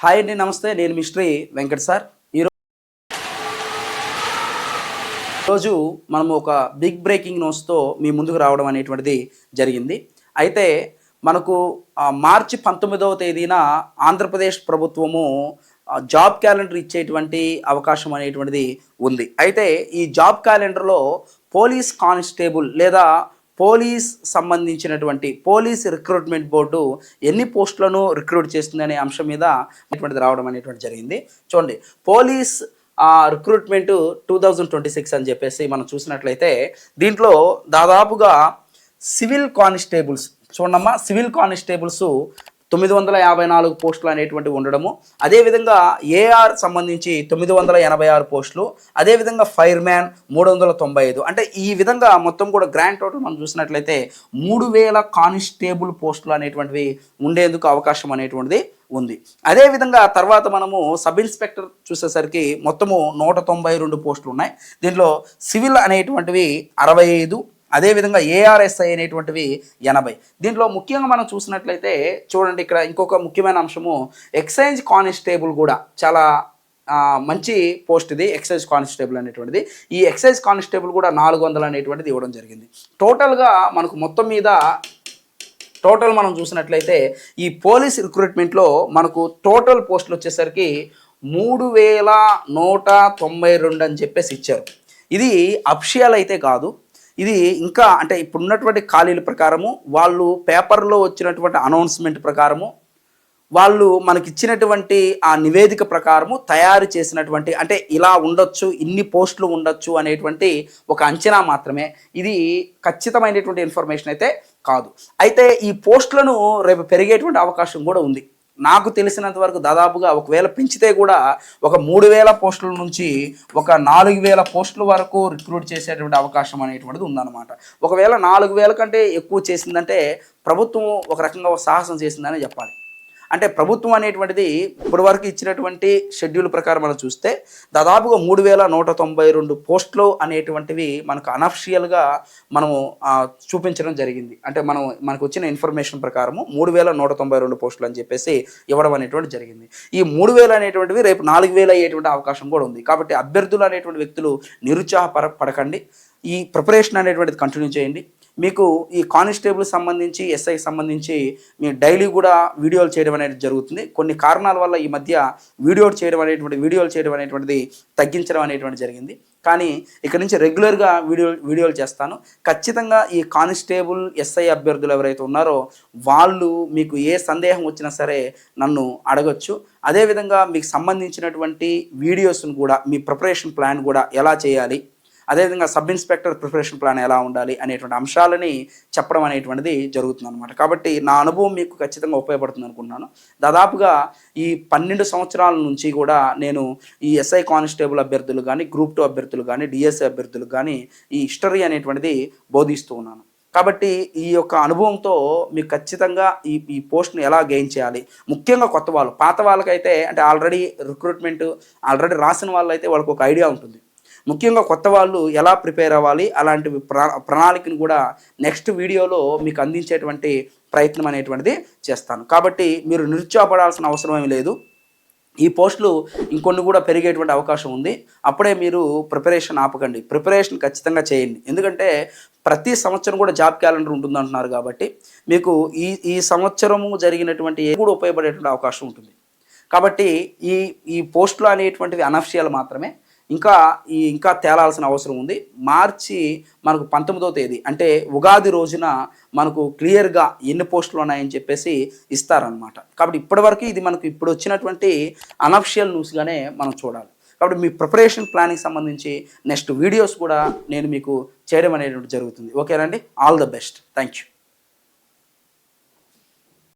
Hi అండి, నమస్తే. నేను మిస్ట్రీ వెంకట్ సార్. ఈరోజు మనము ఒక బిగ్ బ్రేకింగ్ న్యూస్తో మీ ముందుకు రావడం అనేటువంటిది జరిగింది. అయితే మనకు మార్చి 19వ తేదీన ఆంధ్రప్రదేశ్ ప్రభుత్వము జాబ్ క్యాలెండర్ ఇచ్చేటువంటి అవకాశం అనేటువంటిది ఉంది. అయితే ఈ జాబ్ క్యాలెండర్లో పోలీస్ కానిస్టేబుల్ లేదా పోలీస్ సంబంధించినటువంటి పోలీస్ రిక్రూట్మెంట్ బోర్డు ఎన్ని పోస్టులను రిక్రూట్ చేస్తుందనే అంశం మీద ఇటువంటిది రావడం అనేటువంటి జరిగింది. చూడండి, పోలీస్ రిక్రూట్మెంట్ 2026 అని చెప్పేసి మనం చూసినట్లయితే దీంట్లో దాదాపుగా సివిల్ కానిస్టేబుల్స్, చూడమ్మా, సివిల్ కానిస్టేబుల్స్ 954 పోస్టులు అనేటువంటివి ఉండడము, అదేవిధంగా ఏఆర్ సంబంధించి 986 పోస్టులు, అదేవిధంగా ఫైర్ మ్యాన్ 395. అంటే ఈ విధంగా మొత్తం కూడా గ్రాండ్ టోటల్ మనం చూసినట్లయితే 3000 కానిస్టేబుల్ పోస్టులు అనేటువంటివి ఉండేందుకు అవకాశం అనేటువంటిది ఉంది. అదేవిధంగా తర్వాత మనము సబ్ ఇన్స్పెక్టర్ చూసేసరికి మొత్తము 192 పోస్టులు ఉన్నాయి. దీంట్లో సివిల్ అనేటువంటివి 65, అదేవిధంగా ఏఆర్ఎస్ఐ అనేటువంటివి 80. దీంట్లో ముఖ్యంగా మనం చూసినట్లయితే చూడండి, ఇక్కడ ఇంకొక ముఖ్యమైన అంశము ఎక్సైజ్ కానిస్టేబుల్ కూడా చాలా మంచి పోస్ట్ ఇది. ఎక్సైజ్ కానిస్టేబుల్ అనేటువంటిది, ఈ ఎక్సైజ్ కానిస్టేబుల్ కూడా 400 అనేటువంటిది ఇవ్వడం జరిగింది. టోటల్గా మనకు మొత్తం మీద మనం చూసినట్లయితే ఈ పోలీస్ రిక్రూట్మెంట్లో మనకు టోటల్ పోస్టులు వచ్చేసరికి 3192 అని చెప్పేసి ఇచ్చారు. ఇది అఫిషియల్ అయితే కాదు, ఇది ఇంకా అంటే ఇప్పుడున్నటువంటి ఖాళీల ప్రకారము, వాళ్ళు పేపర్లో వచ్చినటువంటి అనౌన్స్మెంట్ ప్రకారము, వాళ్ళు మనకిచ్చినటువంటి ఆ నివేదిక ప్రకారము తయారు చేసినటువంటి, అంటే ఇలా ఉండొచ్చు, ఇన్ని పోస్టులు ఉండొచ్చు అనేటువంటి ఒక అంచనా మాత్రమే. ఇది ఖచ్చితమైనటువంటి ఇన్ఫర్మేషన్ అయితే కాదు. అయితే ఈ పోస్టులను రేపు పెరిగేటువంటి అవకాశం కూడా ఉంది. నాకు తెలిసినంత వరకు దాదాపుగా ఒకవేళ పెంచితే కూడా ఒక 3000 పోస్టుల నుంచి ఒక 4000 పోస్టుల వరకు రిక్రూట్ చేసేటువంటి అవకాశం అనేటువంటిది ఉందన్నమాట. ఒకవేళ 4000 కంటే ఎక్కువ చేసిందంటే ప్రభుత్వం ఒక రకంగా సాహసం చేసిందని చెప్పాలి. అంటే ప్రభుత్వం అనేటువంటిది ఇప్పటి వరకు ఇచ్చినటువంటి షెడ్యూల్ ప్రకారం మనం చూస్తే దాదాపుగా 3192 పోస్టులు అనేటువంటివి మనకు అనఫిషియల్గా మనము చూపించడం జరిగింది. అంటే మనకు వచ్చిన ఇన్ఫర్మేషన్ ప్రకారము 3192 పోస్టులు అని చెప్పేసి ఇవ్వడం అనేటువంటి జరిగింది. ఈ 3000 అనేటువంటివి రేపు 4000 అయ్యేటువంటి అవకాశం కూడా ఉంది. కాబట్టి అభ్యర్థులు అనేటువంటి వ్యక్తులు నిరుత్సాహపడకండి, ఈ ప్రిపరేషన్ అనేటువంటిది కంటిన్యూ చేయండి. మీకు ఈ కానిస్టేబుల్ సంబంధించి, ఎస్ఐకి సంబంధించి మీ డైలీ కూడా వీడియోలు చేయడం అనేది జరుగుతుంది. కొన్ని కారణాల వల్ల ఈ మధ్య వీడియోలు చేయడం అనేటువంటిది తగ్గించడం అనేటువంటి జరిగింది. కానీ ఇక్కడ నుంచి రెగ్యులర్గా వీడియోలు చేస్తాను. ఖచ్చితంగా ఈ కానిస్టేబుల్, ఎస్ఐ అభ్యర్థులు ఎవరైతే ఉన్నారో వాళ్ళు మీకు ఏ సందేహం వచ్చినా సరే నన్ను అడగచ్చు. అదేవిధంగా మీకు సంబంధించినటువంటి వీడియోస్ను కూడా, మీ ప్రిపరేషన్ ప్లాన్ కూడా ఎలా చేయాలి, అదేవిధంగా సబ్ ఇన్స్పెక్టర్ ప్రిపరేషన్ ప్లాన్ ఎలా ఉండాలి అనేటువంటి అంశాలని చెప్పడం అనేటువంటిది జరుగుతుంది అనమాట. కాబట్టి నా అనుభవం మీకు ఖచ్చితంగా ఉపయోగపడుతుంది అనుకుంటున్నాను. దాదాపుగా ఈ 12 సంవత్సరాల నుంచి కూడా నేను ఈ ఎస్ఐ కానిస్టేబుల్ అభ్యర్థులు కానీ, గ్రూప్ 2 అభ్యర్థులు కానీ, డిఎస్ఏ అభ్యర్థులు కానీ ఈ హిస్టరీ అనేటువంటిది బోధిస్తూ ఉన్నాను. కాబట్టి ఈ యొక్క అనుభవంతో మీకు ఖచ్చితంగా ఈ పోస్ట్ని ఎలా గెయిన్ చేయాలి, ముఖ్యంగా కొత్త వాళ్ళు, పాత వాళ్ళకైతే అంటే ఆల్రెడీ రిక్రూట్మెంట్ రాసిన వాళ్ళైతే వాళ్ళకి ఒక ఐడియా ఉంటుంది. ముఖ్యంగా కొత్త వాళ్ళు ఎలా ప్రిపేర్ అవ్వాలి, అలాంటి ప్రణాళికను కూడా నెక్స్ట్ వీడియోలో మీకు అందించేటువంటి ప్రయత్నం అనేటువంటిది చేస్తాను. కాబట్టి మీరు నిరుత్సాహపడాల్సిన అవసరం ఏమీ లేదు. ఈ పోస్టులు ఇంకొన్ని కూడా పెరిగేటువంటి అవకాశం ఉంది. అప్పుడే మీరు ప్రిపరేషన్ ఆపకండి, ప్రిపరేషన్ ఖచ్చితంగా చేయండి. ఎందుకంటే ప్రతి సంవత్సరం కూడా జాబ్ క్యాలెండర్ ఉంటుందంటున్నారు. కాబట్టి మీకు ఈ సంవత్సరము జరిగినటువంటి కూడా ఉపయోగపడేటువంటి అవకాశం ఉంటుంది. కాబట్టి ఈ పోస్టులు అనేటువంటివి అనఫిషియల్ మాత్రమే. ఇంకా తేలాల్సిన అవసరం ఉంది. మార్చి మనకు 19వ తేదీ అంటే ఉగాది రోజున మనకు క్లియర్గా ఎన్ని పోస్టులు ఉన్నాయని చెప్పేసి ఇస్తారనమాట. కాబట్టి ఇప్పటివరకు ఇది మనకు ఇప్పుడు వచ్చినటువంటి అనఫిషియల్ న్యూస్గానే మనం చూడాలి. కాబట్టి మీ ప్రిపరేషన్ ప్లానింగ్ సంబంధించి నెక్స్ట్ వీడియోస్ కూడా నేను మీకు చేయడం అనేటువంటి జరుగుతుంది. ఓకేనండి, all the best, thank you.